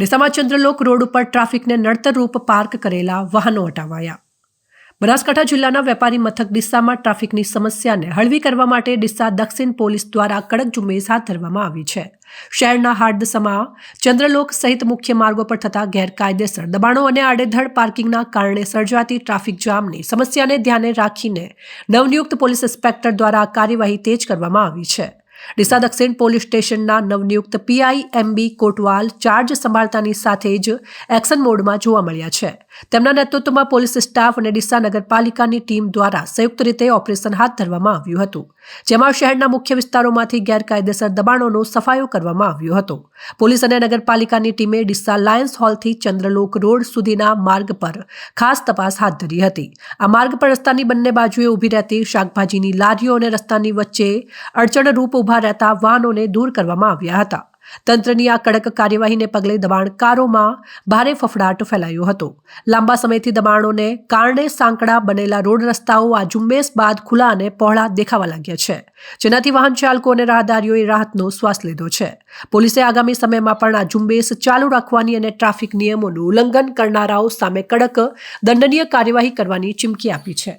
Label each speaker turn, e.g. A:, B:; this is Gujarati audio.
A: ડીસામાં ચંદ્રલોક રોડ ઉપર ટ્રાફિકને નડતરરૂપ પાર્ક કરેલા વાહનો હટાવાયા। બનાસકાંઠા જિલ્લાના વેપારી મથક ડીસામાં ટ્રાફિકની સમસ્યાને હળવી કરવા માટે ડીસા દક્ષિણ પોલીસ દ્વારા કડક ઝુંબેશ હાથ ધરવામાં આવી છે। શહેરના હાર્દસમાં ચંદ્રલોક સહિત મુખ્ય માર્ગો પર થતા ગેરકાયદેસર દબાણો અને આડેધડ પાર્કિંગના કારણે સર્જાતી ટ્રાફિક જામની સમસ્યાને ધ્યાને રાખીને નવનિયુક્ત પોલીસ ઇન્સ્પેક્ટર દ્વારા કાર્યવાહી તેજ કરવામાં આવી છે। ડીસા દક્ષિણ પોલીસ સ્ટેશનના નવનિયુક્ત પીઆઈ એમબી કોટવાલ ચાર્જ સંભાળતાની સાથે જ એક્શન મોડમાં જોવા મળ્યા છે। તેમના નેતૃત્વમાં પોલીસ સ્ટાફ અને ડીસા નગરપાલિકાની ટીમ દ્વારા સંયુક્ત રીતે ઓપરેશન હાથ ધરવામાં આવ્યું હતું, જેમાં શહેરના મુખ્ય વિસ્તારોમાંથી ગેરકાયદેસર દબાણોનો સફાયો કરવામાં આવ્યો હતો। પોલીસ અને નગરપાલિકાની ટીમે ડીસા લાયન્સ હોલથી ચંદ્રલોક રોડ સુધીના માર્ગ પર ખાસ તપાસ હાથ ધરી હતી। આ માર્ગ પર રસ્તાની બંને બાજુએ ઊભી રહેતી શાકભાજીની લારીઓ અને રસ્તાની વચ્ચે અડચણરૂપ ઊભા રહેતા વાહનોને દૂર કરવામાં આવ્યા હતા। તંત્રની આ કડક કાર્યવાહીને પગલે દબાણકારોમાં ભારે ફફડાટ ફેલાયો હતો। લાંબા સમયથી દબાણોને કારણે સાંકડા બનેલા રોડ રસ્તાઓ આ ઝુંબેશ બાદ ખુલ્લા અને પહોળા દેખાવા લાગ્યા છે, જેનાથી વાહન ચાલકો અને રાહદારીઓએ રાહતનો શ્વાસ લીધો છે। પોલીસે આગામી સમયમાં પણ આ ઝુંબેશ ચાલુ રાખવાની અને ટ્રાફિક નિયમોનું ઉલ્લંઘન કરનારાઓ સામે કડક દંડનીય કાર્યવાહી કરવાની ચીમકી આપી છે।